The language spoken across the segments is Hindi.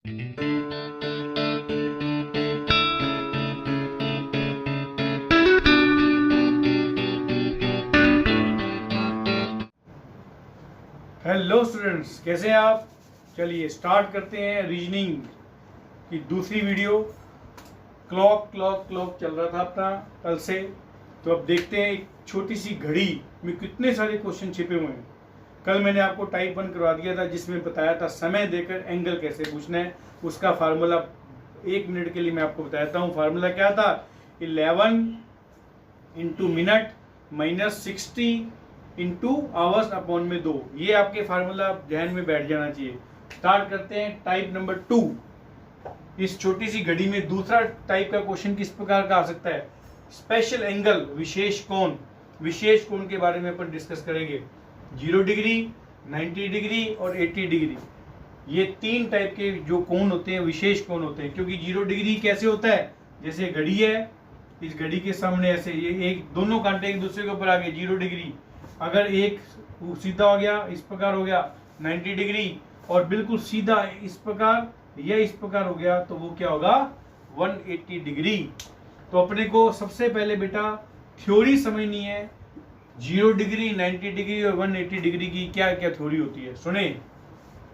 हेलो स्टूडेंट्स, कैसे हैं आप। चलिए स्टार्ट करते हैं रीजनिंग की दूसरी वीडियो। क्लॉक चल रहा था अपना कल से, तो अब देखते हैं एक छोटी सी घड़ी में कितने सारे क्वेश्चन छिपे हुए हैं। कल मैंने आपको टाइप 1 करवा दिया था, जिसमें बताया था समय देकर एंगल कैसे पूछना है। उसका फार्मूला 1 मिनट के लिए मैं आपको बताता हूँ। फार्मूला क्या था, 11 into minute minus 60 into hours upon में 2। ये आपके फार्मूला ध्यान में बैठ जाना चाहिए। स्टार्ट करते हैं टाइप नंबर 2। इस छोटी सी घड़ी में दूसरा टाइप का क्वेश्चन किस प्रकार का आ सकता है, स्पेशल एंगल, विशेष कोण। विशेष कोण के बारे में अपन डिस्कस करेंगे। 0 डिग्री, 90 डिग्री और 80 डिग्री, ये 3 टाइप के जो कोण होते हैं विशेष कोण होते हैं। क्योंकि 0 डिग्री कैसे होता है, जैसे घड़ी है, इस घड़ी के सामने ऐसे ये एक दोनों कांटे एक दूसरे के ऊपर आ गए 0 डिग्री। अगर एक सीधा हो गया, इस प्रकार हो गया 90 डिग्री, और बिल्कुल सीधा इस प्रकार या इस प्रकार हो गया, तो वो क्या होगा 180 डिग्री। तो अपने को सबसे पहले बेटा थ्योरी समझनी है। 0 डिग्री, 90 डिग्री और 180 डिग्री की क्या क्या थ्योरी होती है, सुने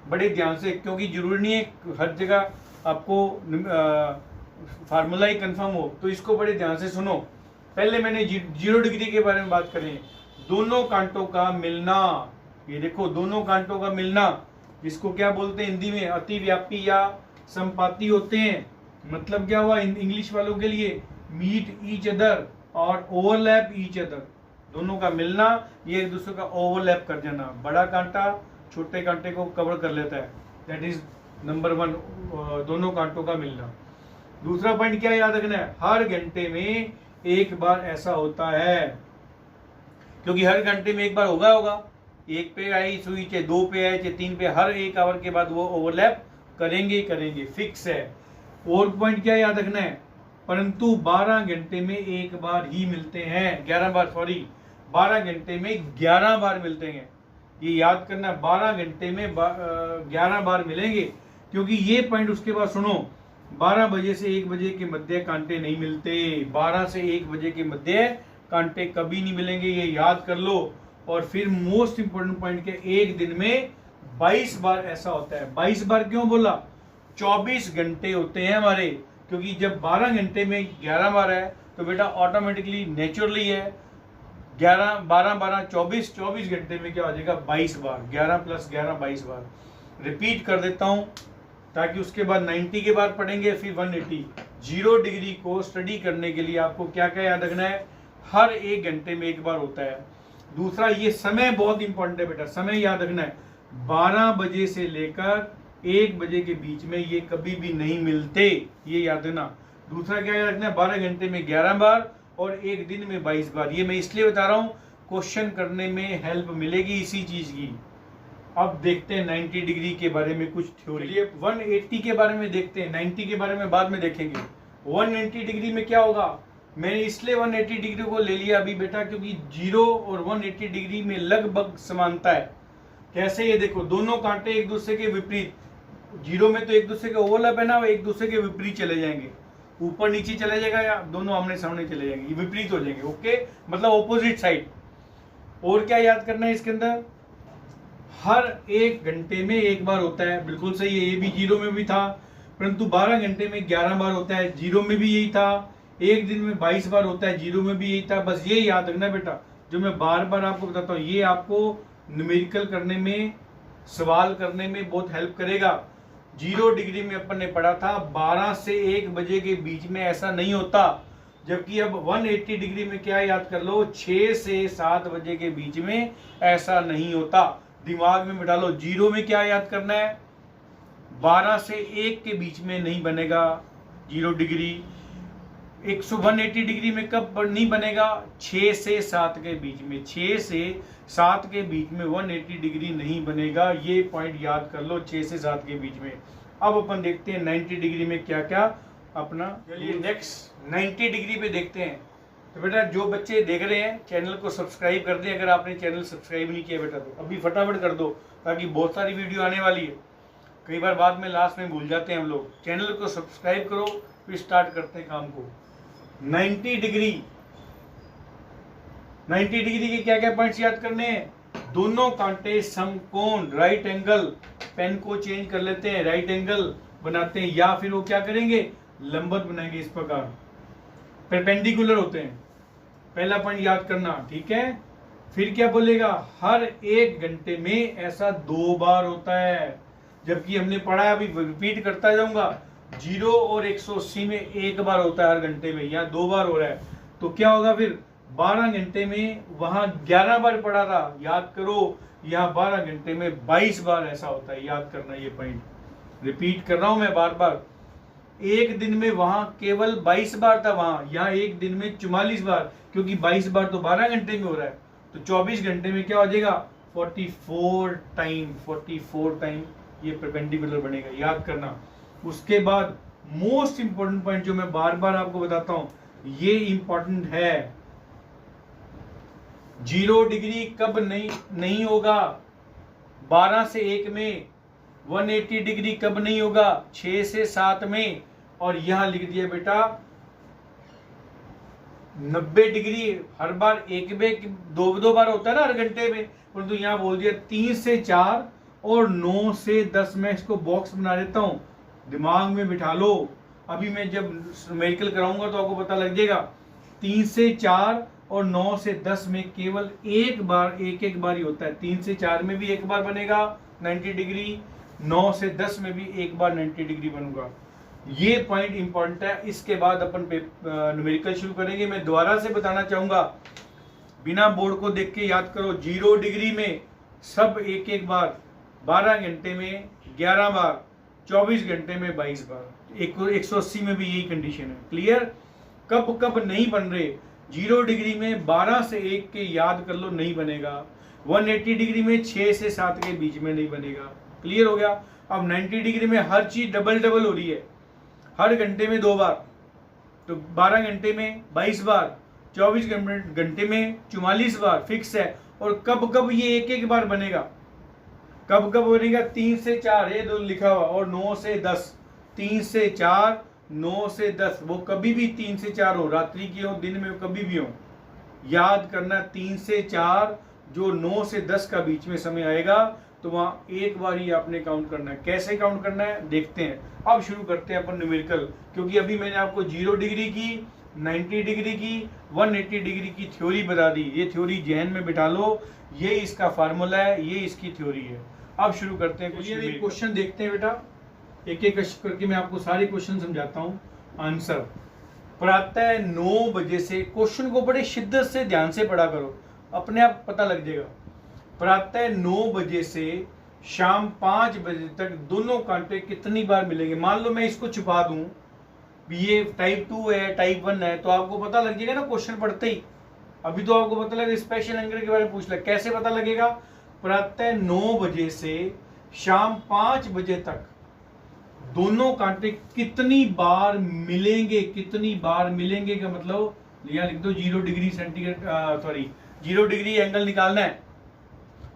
बड़े ध्यान से, क्योंकि जरूरी नहीं है हर जगह आपको फार्मूला ही कंफर्म हो, तो इसको बड़े ध्यान से सुनो। पहले मैंने 0 डिग्री के बारे में बात करें। दोनों कांटों का मिलना, ये देखो दोनों कांटों का मिलना, जिसको क्या बोलते हैं हिंदी में, अतिव्यापी या संपाती होते हैं। मतलब क्या हुआ इंग्लिश वालों के लिए, मीट ईच अदर और ओवरलैप ईच अदर। दोनों का मिलना, ये एक दूसरे का ओवरलैप कर जाना। बड़ा कांटा छोटे कांटे को कवर कर लेता है, दैट इज नंबर 1, दोनों कांटों का मिलना। दूसरा पॉइंट क्या याद रखना है, हर घंटे में एक बार ऐसा होता है, क्योंकि हर घंटे में एक बार होगा। 1 पे आई सुई, चाहे 2 पे आए, चाहे 3 पे, हर 1 आवर के बाद वो ओवरलैप करेंगे, फिक्स है। और पॉइंट क्या याद रखना है, परंतु 12 घंटे में एक बार ही मिलते हैं, 12 घंटे में 11 बार मिलते हैं। ये याद करना, 12 घंटे में 11 बार मिलेंगे। क्योंकि ये पॉइंट उसके बाद सुनो, 12 बजे से 1 बजे के मध्य कांटे नहीं मिलते। 12 से 1 बजे के मध्य कांटे कभी नहीं मिलेंगे, ये याद कर लो। और फिर मोस्ट इंपोर्टेंट पॉइंट के, एक दिन में 22 बार ऐसा होता है। 22 बार क्यों बोला, 24 घंटे होते हैं हमारे। क्योंकि जब 12 घंटे में 11 बार है, तो बेटा ऑटोमेटिकली नेचुरली है 11 12 12 24 घंटे में क्या हो जाएगा 22 बार। 11 + 11 22 बार। रिपीट कर देता हूं, ताकि उसके बाद 90 के बाद पढ़ेंगे, फिर 180। 0 डिग्री को स्टडी करने के लिए आपको क्या क्या याद रखना है, हर 1 घंटे में एक बार होता है। दूसरा, ये समय बहुत इंपॉर्टेंट है बेटा, समय याद रखना है। 12 बजे से लेकर 1 बजे के बीच में ये कभी भी नहीं मिलते, ये याद रखना। दूसरा क्या याद रखना है, 12 घंटे में 11 बार और एक दिन में 22 बार। ये मैं इसलिए बता रहा हूँ, क्वेश्चन करने में हेल्प मिलेगी इसी चीज की। अब देखते हैं 90 डिग्री के बारे में कुछ थ्योरी। 180 के बारे में देखते हैं, 90 के बारे में बाद में देखेंगे। 180 डिग्री में क्या होगा, मैंने इसलिए 180 डिग्री को ले लिया अभी बेटा, क्योंकि 0 और 180 डिग्री में लगभग समानता है। कैसे, ये देखो दोनों कांटे एक दूसरे के विपरीत। 0 में तो एक दूसरे के ओवरलैप है ना, एक दूसरे के विपरीत चले जाएंगे, ऊपर नीचे चले जाएगा या दोनों आमने सामने चले जाएंगे, विपरीत हो जाएंगे। ओके, मतलब ऑपोजिट साइड। और क्या याद करना है इसके अंदर, हर 1 घंटे में एक बार होता है, बिल्कुल सही है। ये भी 0 में भी था, परंतु 12 घंटे में 11 बार होता है। 0 में भी यही था। एक दिन में 22 बार होता है, 0 में भी यही था। बस ये याद रखना बेटा, जो मैं बार बार आपको बताता हूँ, ये आपको न्यूमेरिकल करने में, सवाल करने में बहुत हेल्प करेगा। 0 डिग्री में अपन ने पढ़ा था 12 से 1 बजे के बीच में ऐसा नहीं होता, जबकि अब 180 डिग्री में क्या याद कर लो, 6 से 7 बजे के बीच में ऐसा नहीं होता। दिमाग में बिठा लो। 0 में क्या याद करना है, 12 से 1 के बीच में नहीं बनेगा 0 डिग्री। 180 डिग्री में कब नहीं बनेगा, 6 से 7 के बीच में। 6 से 7 के बीच में 180 डिग्री नहीं बनेगा, ये पॉइंट याद कर लो, 6 से 7 के बीच में। अब अपन देखते हैं 90 डिग्री में क्या क्या अपना। चलिए नेक्स्ट 90 डिग्री पे देखते हैं। तो बेटा जो बच्चे देख रहे हैं चैनल को सब्सक्राइब कर दें, अगर आपने चैनल सब्सक्राइब नहीं किया बेटा तो अभी फटाफट कर दो, ताकि बहुत सारी वीडियो आने वाली है। कई बार बाद में लास्ट में भूल जाते हैं हम लोग। चैनल को सब्सक्राइब करो, फिर स्टार्ट करते हैं काम को। 90 डिग्री, 90 डिग्री के क्या क्या पॉइंट्स याद करने हैं? दोनों कांटे समकोण, राइट एंगल, पेन को चेंज कर लेते हैं, राइट एंगल बनाते हैं, या फिर वो क्या करेंगे, लंबवत बनाएंगे इस प्रकार, परपेंडिकुलर होते हैं। पहला पॉइंट याद करना, ठीक है। फिर क्या बोलेगा, हर 1 घंटे में ऐसा 2 बार होता है, जबकि हमने पढ़ा है, अभी रिपीट करता जाऊंगा, 0 और 180 में 1 बार होता है हर घंटे में, यहाँ 2 बार हो रहा है। तो क्या होगा फिर, 12 घंटे में वहां 11 बार पढ़ा था, याद करो, यहाँ 12 घंटे में 22 बार ऐसा होता है, याद करना ये पॉइंट। रिपीट कर रहा हूं मैं बार बार। एक दिन में वहां केवल 22 बार था, वहां यहाँ एक दिन में 44 बार, क्योंकि 22 बार तो 12 घंटे में हो रहा है, तो 24 घंटे में क्या हो जाएगा, 44 टाइम ये परपेंडिकुलर बनेगा, याद करना। उसके बाद मोस्ट इंपॉर्टेंट पॉइंट जो मैं बार बार आपको बताता हूं, ये इंपॉर्टेंट है, 0 डिग्री कब नहीं होगा, 12 से 1 में। 180 डिग्री कब नहीं होगा, 6 से 7 में। और यहां लिख दिया बेटा 90 डिग्री हर बार एक में 2 बार होता है ना हर घंटे में, परंतु यहां बोल दिया 3 से 4 और 9 से 10 में। इसको बॉक्स बना देता हूं, दिमाग में बिठा लो, अभी मैं जब न्यूमेरिकल कराऊंगा तो आपको पता लग जाएगा। 3 से 4 और 9 से 10 में केवल एक बार, एक बार ही होता है। 3 से 4 में भी एक बार बनेगा 90 डिग्री, 9 से 10 में भी एक बार 90 डिग्री बनूंगा। ये पॉइंट इंपॉर्टेंट है। इसके बाद अपन न्यूमेरिकल शुरू करेंगे। मैं दोबारा से बताना चाहूंगा, बिना बोर्ड को देख के याद करो, 0 डिग्री में सब एक बार, 12 घंटे में 11 बार, 24 घंटे में 22 बार, 180 में भी यही कंडीशन है। क्लियर? कब कब नहीं बन रहे, 0 डिग्री में 12 से 1 के याद कर लो, नहीं बनेगा। 180 डिग्री में 6 से 7 के बीच में नहीं बनेगा। क्लियर हो गया? अब 90 डिग्री में हर चीज डबल हो रही है, हर घंटे में 2 बार, तो 12 घंटे में 22 बार, 24 घंटे में 44 बार फिक्स है। और कब कब ये एक बार बनेगा, कब कब बनेगा, 3 से 4, ये 2 लिखा हुआ, और 9 से 10, 3 से 4, 9 से 10, वो कभी भी 3 से 4 हो, रात्रि की हो, दिन में कभी भी हो, याद करना। 3 से 4 जो 9 से 10 का बीच में समय आएगा, तो वहां एक बार ही आपने काउंट करना है। कैसे काउंट करना है देखते हैं। अब शुरू करते हैं अपन न्यूमेरिकल, क्योंकि अभी मैंने आपको 0 डिग्री की, 90 डिग्री की, 180 डिग्री की थ्योरी बता दी। ये थ्योरी जहन में बिठा लो, ये इसका फार्मूला है, ये इसकी थ्योरी है। अब शुरू करते हैं। कुछ क्वेश्चन देखते हैं बेटा, एक एक करके मैं आपको सारे क्वेश्चन समझाता हूँ। आंसर प्रातः 9 बजे से, क्वेश्चन को बड़े शिद्दत से ध्यान से पढ़ा करो, अपने आप पता लग जाएगा। प्रातः 9 बजे से शाम 5 बजे तक दोनों कांटे कितनी बार मिलेंगे। मान लो मैं इसको छुपा दूं, ये टाइप 2 है, टाइप 1 है, तो आपको पता लग जाएगा ना क्वेश्चन पढ़ते ही। अभी तो आपको पता लगेगा, स्पेशल एंगल के बारे में पूछ ले, कैसे पता लगेगा? प्रातः 9 बजे से शाम 5 बजे तक दोनों कांटे कितनी बार मिलेंगे, कितनी बार मिलेंगे का मतलब यहाँ लिख दो 0 degree centigrade, sorry 0 degree angle निकालना है,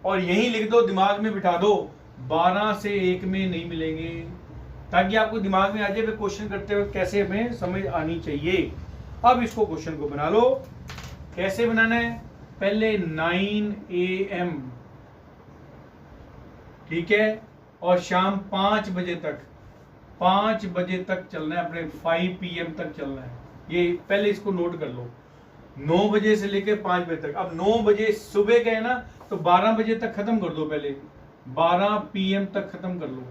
और यही लिख दो, दिमाग में बिठा दो, 12 से 1 में नहीं मिलेंगे, ताकि आपको दिमाग में आ जाए क्वेश्चन करते हुए कैसे हमें समझ आनी चाहिए। अब इसको क्वेश्चन को बना लो। कैसे बनाना है? पहले 9 AM, ठीक है, और शाम 5 बजे तक, 5 बजे तक चलना है, अपने 5 PM तक चलना है। ये पहले इसको नोट कर लो, 9 बजे से लेकर 5 बजे तक। अब 9 बजे सुबह गए ना, तो 12 बजे तक खत्म कर दो, पहले 12 PM तक खत्म कर लो।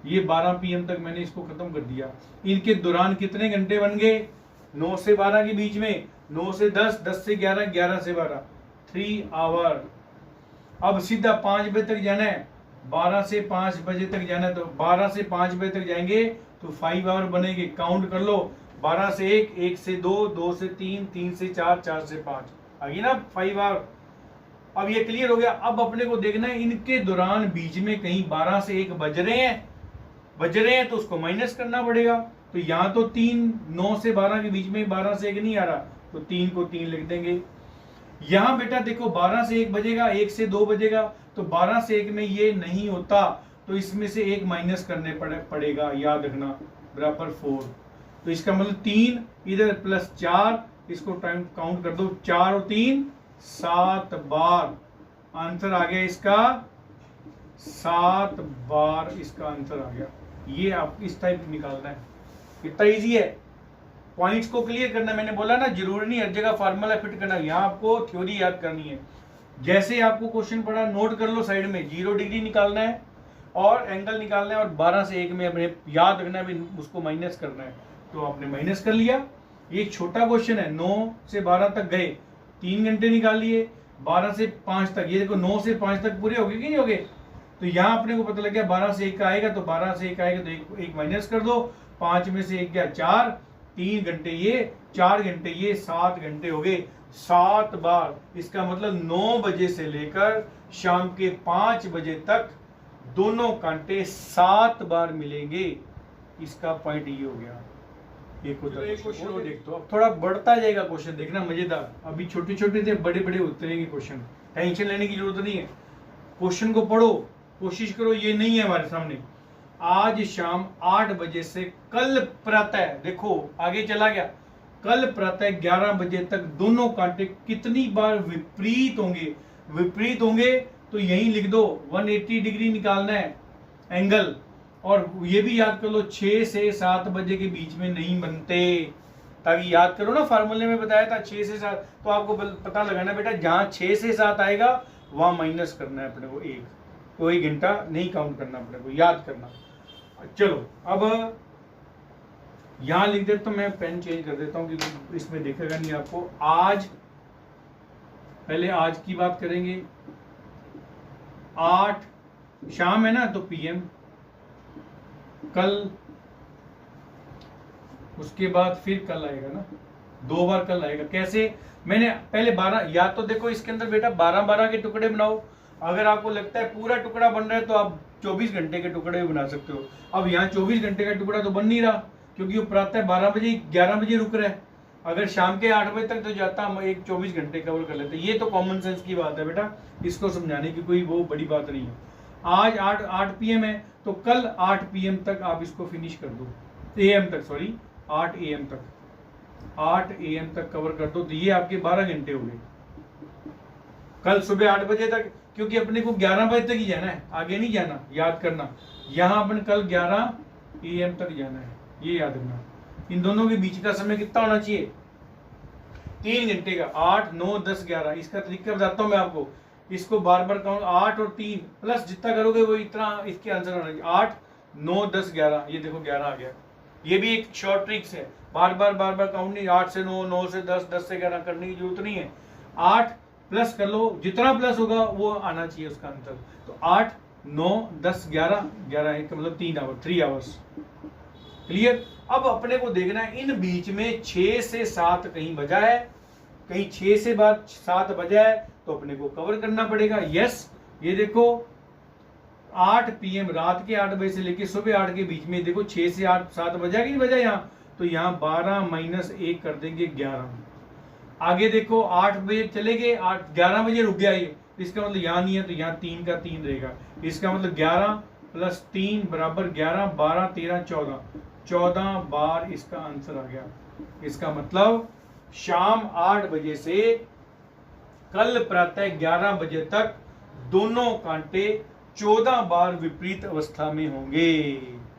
ये 12 PM तक मैंने इसको खत्म कर दिया। इनके दौरान कितने घंटे बन गए? 9 से 12 के बीच में, 9 से 10, 10 से 11, 11 से 12, 3 आवर। अब सीधा 5 बजे तक जाना है, 12 से 5 बजे तक जाना है, तो 12 से 5 बजे तक जाएंगे तो 5 आवर बनेंगे। काउंट कर लो, 12 से 1, 1 से 2, 2 से 3, 3 से 4, 4 से 5, आ गई ना 5 आवर। अब ये क्लियर हो गया। अब अपने को देखना है इनके दौरान बीच में कहीं 12 से 1 बज रहे हैं तो उसको माइनस करना पड़ेगा। तो यहाँ तो 3, 9 से 12 के बीच में 12 से 1 नहीं आ रहा, तो 3 को 3 लिख देंगे। यहाँ बेटा देखो 12 से 1 बजेगा, 1 से 2 बजेगा, तो 12 से 1 में ये नहीं होता, तो इसमें से एक माइनस करने पड़ेगा, याद रखना, बराबर 4। तो इसका मतलब 3 इधर प्लस 4, इसको टाइम काउंट कर दो, 4 और 3 7 बार। आंसर आ गया इसका 7 बार, इसका आंसर आ गया। ये आप इस टाइप निकालना है, कितना इजी है। पॉइंट्स को क्लियर करना, मैंने बोला ना जरूरी नहीं हर जगह फार्मूला फिट करना, यहाँ आपको थ्योरी याद करनी है। जैसे आपको क्वेश्चन पढ़ा नोट कर लो साइड में, 0 डिग्री निकालना है और एंगल निकालना है और 12 से 1 में अपने याद रखना है, उसको माइनस करना है। तो आपने माइनस कर लिया। ये छोटा क्वेश्चन है, 9 से 12 तक गए, 3 घंटे निकाल लिए, 12 से 5 तक, ये देखो 9 से 5 तक पूरे हो गए कि नहीं हो गए। तो यहाँ अपने को पता लग गया 12 से 1 का आएगा, तो 12 से 1 आएगा तो एक माइनस कर दो, 5 में से 1 गया 4, 3 घंटे ये, 4 घंटे ये, 7 घंटे हो गए। 7 बार, इसका मतलब 9 बजे से लेकर शाम के 5 बजे तक दोनों कांटे 7 बार मिलेंगे। इसका पॉइंट ये हो गया। एक क्वेश्चन और देख दो, अब थोड़ा बढ़ता जाएगा क्वेश्चन, देखना मजेदार। अभी छोटे छोटे थे, बड़े बड़े उतरेंगे क्वेश्चन, टेंशन लेने की जरूरत नहीं है। क्वेश्चन को पढ़ो, कोशिश करो, ये नहीं है हमारे सामने। आज शाम 8 बजे से कल प्रातः, देखो आगे चला गया, कल प्रातः 11 बजे तक दोनों कांटे कितनी बार विपरीत होंगे। विपरीत होंगे तो यही लिख दो, 180 डिग्री निकालना है एंगल। और ये भी याद कर लो 6 से 7 बजे के बीच में नहीं बनते, ताकि याद करो ना, फार्मूले में बताया था 6 से 7, तो आपको पता लगाना बेटा, जहां 6 से 7 आएगा वहां माइनस करना है अपने को 1, कोई घंटा नहीं काउंट करना अपने को, याद करना। चलो अब यहां लिख देता हूं, मैं पेन चेंज कर देता हूं क्योंकि इसमें दिखेगा नहीं आपको। आज, पहले आज की बात करेंगे, 8 शाम है ना तो पीएम, कल, उसके बाद फिर कल आएगा ना, 2 बार कल आएगा। कैसे, मैंने पहले 12, या तो देखो इसके अंदर बेटा 12-12 के टुकड़े बनाओ। अगर आपको लगता है पूरा टुकड़ा बन रहा है तो आप 24 घंटे के टुकड़े भी बना सकते हो। अब यहाँ 24 घंटे का टुकड़ा तो बन नहीं रहा, क्योंकि वो प्रातः 12 बजे 11 बजे रुक रहा है। अगर शाम के 8 बजे तक तो जाता, हम एक 24 घंटे कवर कर लेते। ये तो कॉमन सेंस की बात है बेटा, इसको समझाने की कोई वो बड़ी बात नहीं है। आज 8 PM है तो कल 8 PM तक आप इसको फिनिश कर दो, AM तक, सॉरी 8 AM तक, 8 AM तक कवर कर दो, तो ये आपके 12 घंटे हो गए। कल सुबह 8 बजे तक, क्योंकि अपने को 11 बजे तक ही जाना है, आगे नहीं जाना, याद करना। यहाँ अपन कल 11 AM तक जाना है, ये याद रखना। इन दोनों के बीच का समय कितना होना चाहिए, 3 घंटे का। 8, 9, 10, 11। इसका तरीका बताता हूँ मैं आपको, इसको बार बार काउंट, 8 और 3 प्लस जितना करोगे वो इतना इसके आंसर होना चाहिए। 8, 9, 10, 11, ये देखो 11 आ गया। ये भी एक शॉर्ट ट्रिक्स है, बार बार काउंट नहीं, 8 से 9, 9 से 10, 10 से 11 करने की जरूरत नहीं है। 8 प्लस कर लो, जितना प्लस होगा वो आना चाहिए उसका आंसर। तो 8, 9, 10, 11, 11 का मतलब 3 आवर्स। क्लियर। अब अपने को देखना है इन बीच में 6 से 7 कहीं बजा है, कहीं 6 से 7 बजा है, तो अपने को कवर करना पड़ेगा। यस, ये देखो 8 PM, रात के 8 बजे से लेकर सुबह 8 के बीच में, देखो 6 से 8 7 बजा कि नहीं बजा यहाँ, तो यहाँ 12 माइनस 1 कर देंगे 11। आगे देखो 8 बजे चले गए, 11 बजे रुक गया ये, इसका मतलब यहाँ नहीं है, तो यहाँ 3 का 3 रहेगा। इसका मतलब 11 प्लस 3 बराबर 11, 12, 13, 14 बार इसका आंसर आ गया। इसका मतलब शाम 8 बजे से कल प्रातः 11 बजे तक दोनों कांटे 14 बार विपरीत अवस्था में होंगे।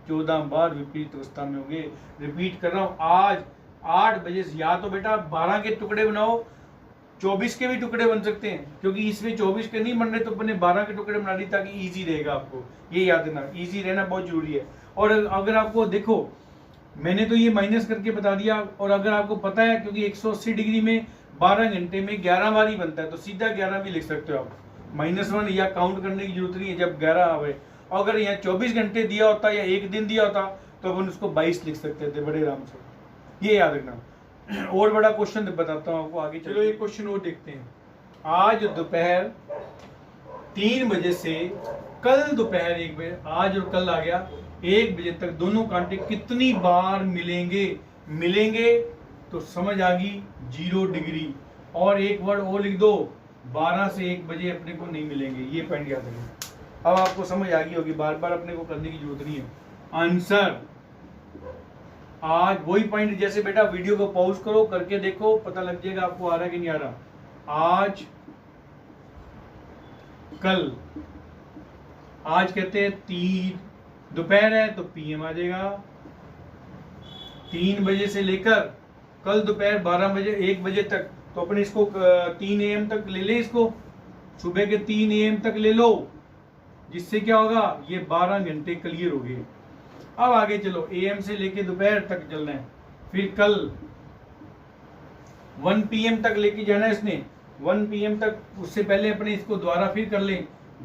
14 बार विपरीत अवस्था में होंगे। रिपीट कर रहा हूं, आज 8 बजे से, या तो बेटा 12 के टुकड़े बनाओ, 24 के भी टुकड़े बन सकते हैं, क्योंकि इसमें 24 के नहीं बन रहे तो अपने 12 के टुकड़े बना दी, ताकि इजी रहेगा आपको। ये याद रखना, इजी रहना बहुत जरूरी है। और अगर आपको देखो, मैंने तो ये माइनस करके बता दिया, और अगर आपको पता है क्योंकि 180 डिग्री में 12 घंटे में 11 बार ही बनता है, तो सीधा 11 भी लिख सकते हो आप। -1 या काउंट करने की जरूरत नहीं है जब 11 आवे। अगर यहाँ 24 घंटे दिया होता या एक दिन दिया होता तो अपन उसको 22 लिख सकते थे बड़े आराम से। ये याद रखना। और बड़ा क्वेश्चन बताता हूँ आपको आगे। चलो एक क्वेश्चन और देखते हैं। आज दोपहर 3 बजे से कल दोपहर 1 बजे, आज और कल आ गया 1 बजे तक दोनों कांटे कितनी बार मिलेंगे तो समझ आ गई 0 डिग्री। और एक वर्ड और लिख दो, 12 से 1 बजे अपने को नहीं मिलेंगे। ये पॉइंट याद रखना। अब आपको समझ आ गई होगी, बार बार अपने को करने की जरूरत नहीं है। आंसर आज वही पॉइंट, जैसे बेटा वीडियो को पॉज करो, करके देखो, पता लग जाएगा आपको आ रहा है कि नहीं आ रहा। आज कल, आज कहते हैं 3 दोपहर है तो पीएम आ जाएगा। 3 बजे से लेकर कल दोपहर 12 बजे 1 बजे तक, तो अपने इसको 3 AM तक ले ले, इसको सुबह के 3 AM तक ले लो, जिससे क्या होगा, ये 12 घंटे क्लियर हो गए। अब आगे चलो, AM से लेके दोपहर तक चलना है, फिर कल 1 PM तक लेके जाना है इसने, 1 PM तक, उससे पहले अपने इसको दोबारा फिर कर ले,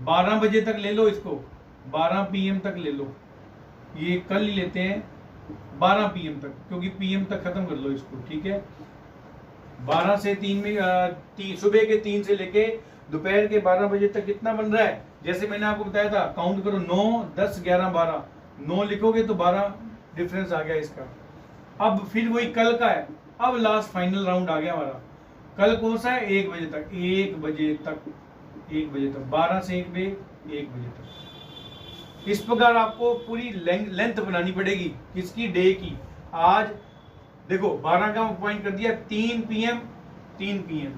12 बजे तक ले लो इसको, 12 PM तक ले लो, ये कल ही लेते हैं 12 PM तक, क्योंकि PM तक खत्म कर लो इसको, ठीक है। 12 से 3 में सुबह के 3 से लेके दोपहर के 12 बजे तक कितना बन रहा है, जैसे मैंने आपको बताया था, काउंट करो, 9 10 11 12, 9 लिखोगे तो 12 डिफरेंस आ गया इसका। अब फिर वही कल का है, अब लास्ट फाइनल राउंड आ गया हमारा। कल कौन सा है, 1 बजे तक, 1 बजे तक, 1 बजे तक, 12 से 1 बजे तक। इस प्रकार आपको पूरी लेंथ बनानी पड़ेगी, किसकी, डे की। आज देखो 12 का पॉइंट कर दिया, 3 PM, 3 PM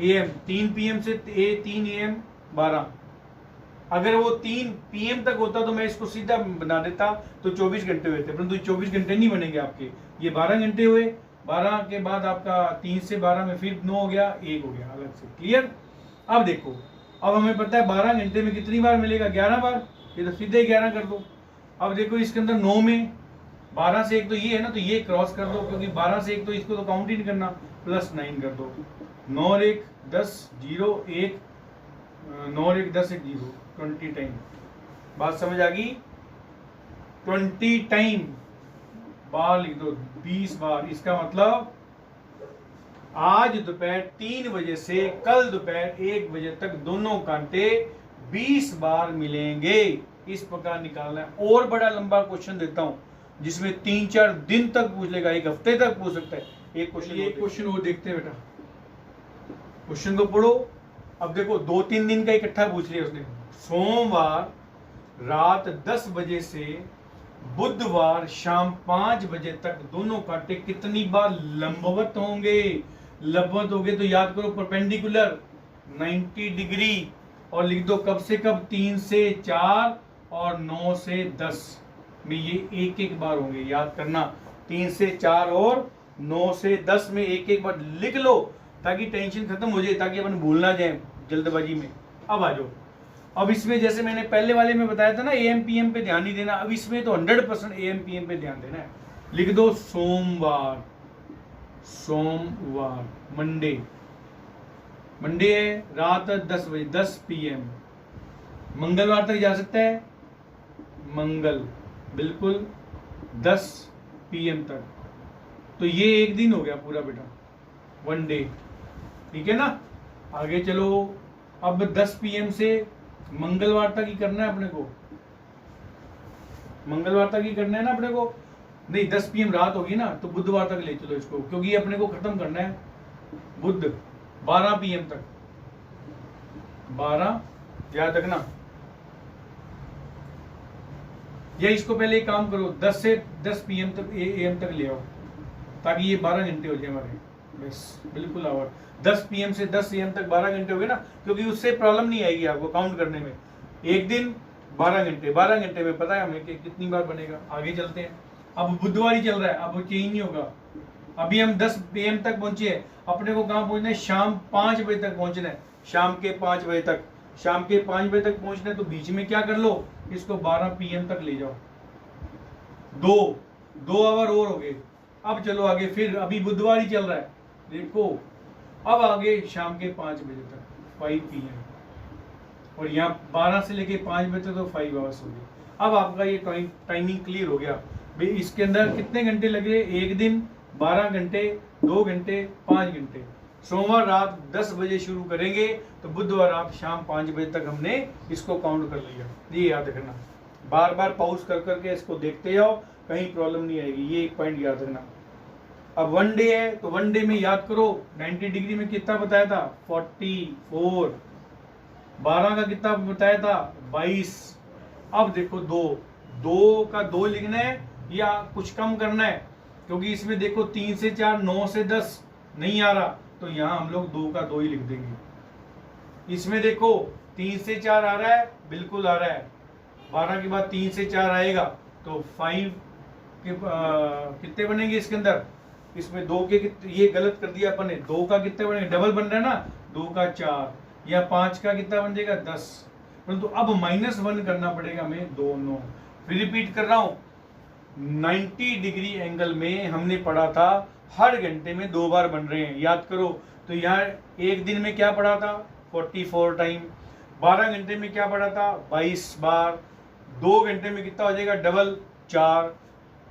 AM, 3 PM से 3 AM 12। अगर वो 3 PM तक होता तो मैं इसको सीधा बना देता, तो 24 घंटे हुए थे, परंतु 24 घंटे नहीं बनेंगे आपके, ये 12 घंटे हुए। 12 के बाद आपका 3 से 12 में फिर 9 हो गया, 1 हो गया अलग से, क्लियर। अब देखो, अब हमें पता है 12 घंटे में कितनी बार मिलेगा, 11 बार, ये तो सीधे 11 कर दो। अब देखो इसके अंदर 9 में 12 से 1 तो ये है ना, तो ये क्रॉस कर दो, क्योंकि 12 से 1 तो इसको तो काउंट ही नहीं करना, प्लस 9 कर दो, 9 और 1 10, 0 1, 9 और 1 10 1 0, 20 टाइम। बात समझ आ गई, 20 टाइम बार लिख दो, 20 बार। इसका मतलब आज दोपहर 3 बजे से कल दोपहर 1 बजे तक दोनों कांटे 20 बार मिलेंगे। इस प्रकार निकालना है। और बड़ा लंबा क्वेश्चन देता हूं, जिसमें 3-4 दिन तक पूछ लेगा, 1 हफ्ते तक पूछ सकता है। एक क्वेश्चन वो देखते हैं बेटा, क्वेश्चन को पढ़ो। अब देखो 2-3 दिन का इकट्ठा पूछ लिया उसने। सोमवार रात 10 बजे से बुधवार शाम 5 बजे तक दोनों कांटे कितनी बार लंबवत होंगे। लंबवत हो गए तो याद करो, परपेंडिकुलर 90 डिग्री, और लिख दो कब से कब, 3 से 4 और 9 से 10 में ये 1-1 बार होंगे, याद करना। 3 से 4 और 9 से 10 में 1-1 बार लिख लो, ताकि टेंशन खत्म हो जाए, ताकि अपन भूल ना जाए जल्दबाजी में। अब आ जाओ, अब इसमें जैसे मैंने पहले वाले में बताया था ना, AM PM पे ध्यान नहीं देना, अब इसमें तो 100% AM PM पे ध्यान देना है। लिख दो सोमवार, सोमवार मंडे, मंडे है रात 10 बजे 10 PM। मंगलवार तक जा सकता है, मंगल बिल्कुल 10 PM तक, तो ये 1 दिन हो गया पूरा बेटा, 1 डे, ठीक है ना। आगे चलो, अब 10 PM से मंगलवार तक ही करना है अपने को, मंगलवार तक ही करना है ना अपने को। नहीं, 10 PM रात होगी ना, तो बुधवार तक ले चलो इसको, क्योंकि अपने को खत्म करना है बुध 12 PM तक, 12 याद रखना। या इसको पहले एक काम करो, 10 से 10 PM तक AM तक ले आओ, ताकि ये 12 घंटे हो जाए हमारे, बस बिल्कुल आवर। 10 PM से 10 AM तक 12 घंटे हो गए ना, क्योंकि उससे प्रॉब्लम नहीं आएगी आपको काउंट करने में। एक दिन 12 घंटे, 12 घंटे में पता है हमें कि कितनी बार बनेगा। आगे चलते हैं, अब बुधवार ही चल रहा है, अब वो चेंज नहीं होगा। अभी हम 10 PM तक पहुंचे हैं, अपने को कहाँ पहुंचना है, शाम 5 बजे तक पहुंचना है, शाम के 5 बजे तक, शाम के 5 बजे तक पहुंचना है। तो बीच में क्या कर लो, इसको 12 PM तक ले जाओ, 2 आवर और हो गए। अब चलो आगे, फिर अभी बुधवार ही चल रहा है, देखो अब आगे शाम के 5 बजे तक 5 PM, और यहाँ 12 से लेके 5 बजे तक तो 5 आवर्स हो गए। अब आपका ये टाइमिंग क्लियर हो गया भाई। इसके अंदर कितने घंटे लगे, एक दिन 12 घंटे, 2 घंटे, 5 घंटे। सोमवार रात 10 बजे शुरू करेंगे, तो बुधवार रात शाम 5 बजे तक हमने इसको काउंट कर लिया। ये याद रखना, बार बार पॉज कर करके इसको देखते जाओ, कहीं प्रॉब्लम नहीं आएगी, ये एक पॉइंट याद रखना। अब 1 डे है, तो 1 डे में याद करो 90 डिग्री में कितना बताया था, 44, 12 का कितना बताया था 22। अब देखो 2 का 2 लिखना है या कुछ कम करना है, क्योंकि इसमें देखो 3 से 4 9 से 10 नहीं आ रहा, तो यहाँ हम लोग 2 का 2 ही लिख देंगे। इसमें देखो 3 से 4 आ रहा है, बिल्कुल आ रहा है, 12 के बाद 3 से 4 आएगा तो 5 के कितने बनेंगे इसके अंदर, इसमें 2 के ये गलत कर दिया अपन ने, 2 का कितने बनेंगे, डबल बन रहा है ना, 2 का 4, या 5 का कितना बन जाएगा 10, परंतु अब -1 करना पड़ेगा हमें दोनों। फिर रिपीट कर रहा हूं, 90 डिग्री एंगल में हमने पढ़ा था हर घंटे में 2 बार बन रहे हैं, याद करो। तो यहाँ एक दिन में क्या पढ़ा था 44 टाइम, 12 घंटे में क्या पढ़ा था 22 बार, 2 घंटे में कितना हो जाएगा डबल 4,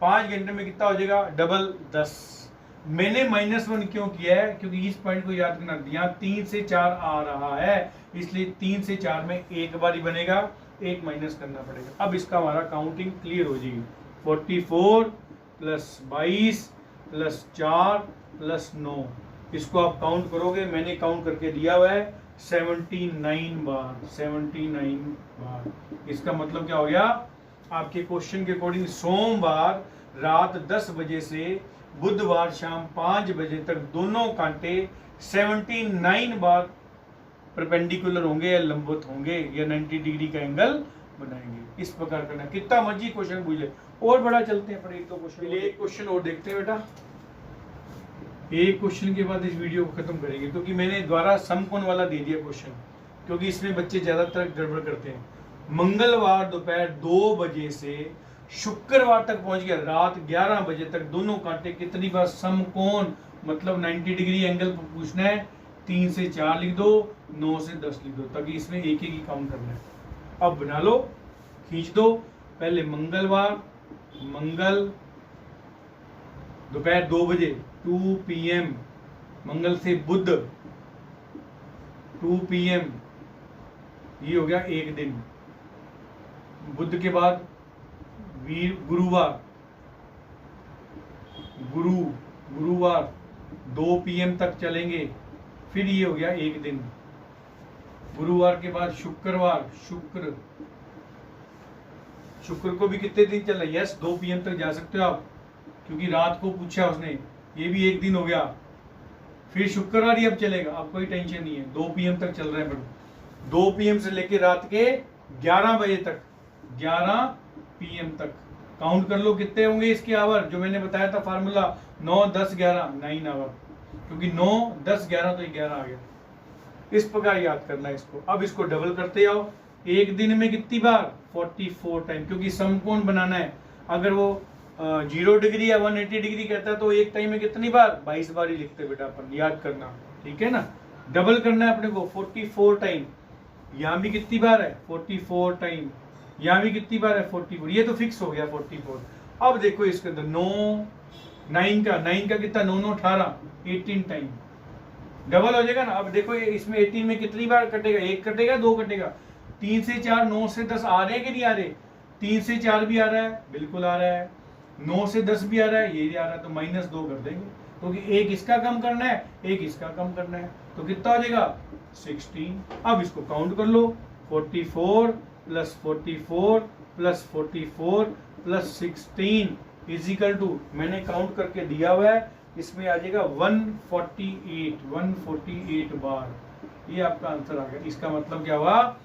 5 घंटे में कितना हो जाएगा डबल 10। मैंने -1 क्यों किया है, क्योंकि इस पॉइंट को याद करना, यहाँ 3 से 4 आ रहा है, इसलिए 3 से 4 में एक बार ही बनेगा, एक माइनस करना पड़ेगा। अब इसका हमारा काउंटिंग क्लियर हो जाएगी, 44 + 22 + 4 + 9, इसको आप काउंट करोगे, मैंने काउंट करके दिया हुआ है 79 बार, 79 बार। इसका मतलब क्या हो गया, आपके क्वेश्चन के अकॉर्डिंग सोमवार रात 10 बजे से बुधवार शाम 5 बजे तक दोनों कांटे 79 बार परपेंडिकुलर होंगे या लंबवत होंगे या 90 डिग्री का एंगल बनाएंगे। इस प्रकार करना, कितना मर्जी क्वेश्चन पूछ ले। और बड़ा चलते हैं पर एक दो क्वेश्चन, एक क्वेश्चन और देखते हैं बेटा, एक क्वेश्चन के बाद इस वीडियो को खत्म करेंगे, क्योंकि मैंने द्वारा समकोण वाला दे दिया क्वेश्चन, क्योंकि इसमें बच्चे ज्यादातर गड़बड़ करते हैं। मंगलवार दोपहर 2 बजे से शुक्रवार तक पहुंच गया रात 11 बजे तक, दोनों कांटे कितनी बार समकोण, मतलब 90 डिग्री एंगल पूछना है, 3 से 4 लिख दो, 9 से 10 लिख दो, ताकि इसमें एक ही काउंट करना है। अब बना लो, खींच दो, पहले मंगलवार, मंगल दोपहर 2 बजे 2 PM, मंगल से बुध 2 PM, ये हो गया एक दिन। बुध के बाद गुरुवार, गुरुवार 2 PM तक चलेंगे, फिर ये हो गया एक दिन। गुरुवार के बाद शुक्रवार, शुक्र को भी कितने दिन चलना है, यस 2 PM तक जा सकते हो आप, क्योंकि रात को पूछा उसने, ये भी एक दिन हो गया। फिर शुक्रवार ही अब चलेगा, अब कोई टेंशन नहीं है, 2 PM तक चल रहे हैं, बट 2 PM से लेके रात के 11 बजे तक, 11 PM तक काउंट कर लो कितने होंगे इसके आवर, जो मैंने बताया था फार्मूला 9 10 11 9 आवर, क्योंकि 9 10 11 तो 11 आ गया। इस प्रकार याद करना है इसको। अब इसको डबल करते जाओ, एक दिन में कितनी बार 44 टाइम, क्योंकि समकोण बनाना है। अगर वो 0 डिग्री या 180 डिग्री कहता है तो एक टाइम में कितनी बार 22 बार ही लिखते बेटा अपन, याद करना, ठीक है ना। डबल करना है अपने को 44 टाइम, यहाँ भी कितनी बार है 44 टाइम, यहाँ भी कितनी बार है 44, ये तो फिक्स हो गया 44। अब देखो इसके अंदर 9 का कितना 9 9 18 18 टाइम डबल हो जाएगा ना। अब देखो इसमें 18 में कितनी बार कटेगा, 1 कटेगा 2 कटेगा, 3 से 4 9 से 10 आ रहे हैं कि नहीं आ रहे, 3 से 4 भी आ रहा है, बिल्कुल आ रहा है, 9 से 10 भी आ रहा है, ये भी आ रहा है, तो -2 कर देंगे, क्योंकि एक इसका कम करना है, एक इसका कम करना है, तो कितना हो जाएगा 16। अब इसको काउंट कर लो, 44 + 44 + 44 + 16 = मैंने काउंट करके दिया हुआ है, इसमें आ जाएगा 148 बार, ये आपका आंसर आ गया। इसका मतलब क्या हुआ,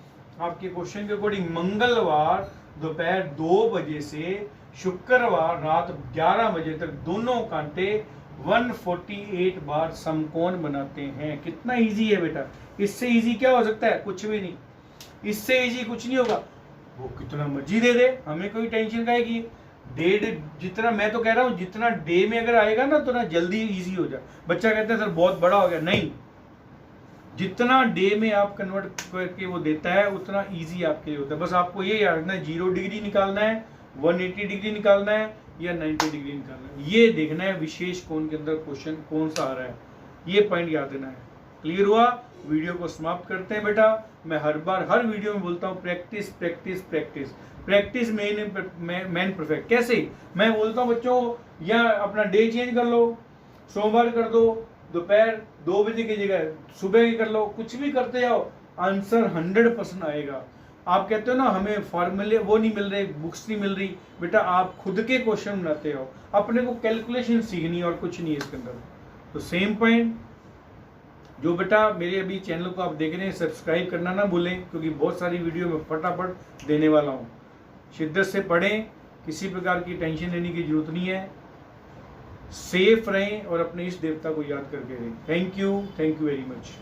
आपके क्वेश्चन के अकॉर्डिंग मंगलवार दोपहर 2 बजे से शुक्रवार रात 11 बजे तक दोनों कांटे 148 बार समकोण बनाते हैं। कितना इजी है बेटा, इससे इजी क्या हो सकता है, कुछ भी नहीं, इससे इजी कुछ नहीं होगा। वो कितना मर्जी दे दे, हमें कोई टेंशन का है कि डे जितना, मैं तो कह रहा हूँ जितना डे में अगर आएगा ना तो ना जल्दी इजी हो जाए। बच्चा कहता है सर बहुत बड़ा हो गया, नहीं, जितना डे में आप कन्वर्ट करके वो देता है उतना इजी आपके लिए होता है। बस आपको ये याद रखना है 0 डिग्री निकालना है, 180 डिग्री निकालना है या 90 डिग्री निकालना है, ये देखना है विशेष कोण के अंदर क्वेश्चन कौन सा आ रहा है, ये पॉइंट याद देना है। क्लियर हुआ, वीडियो को समाप्त करते हैं बेटा। मैं हर बार हर वीडियो में बोलता हूँ practice practice practice, practice man perfect. कैसे, मैं बोलता हूँ बच्चों या अपना डे चेंज कर लो, सोमवार कर दो दोपहर 2 बजे की जगह सुबह की कर लो, कुछ भी करते जाओ, आंसर 100% आएगा। आप कहते हो ना हमें फॉर्मूले वो नहीं मिल रहे, बुक्स नहीं मिल रही, बेटा आप खुद के क्वेश्चन बनाते हो, अपने को कैलकुलेशन सीखनी है और कुछ नहीं है इसके अंदर। तो सेम पॉइंट, जो बेटा मेरे अभी चैनल को आप देख रहे हैं सब्सक्राइब करना ना भूलें, क्योंकि बहुत सारी वीडियो में फटाफट देने वाला हूँ। शिद्दत से पढ़ें, किसी प्रकार की टेंशन लेने की जरूरत नहीं है, सेफ रहें और अपने इस देवता को याद करके रहें। Thank you very much.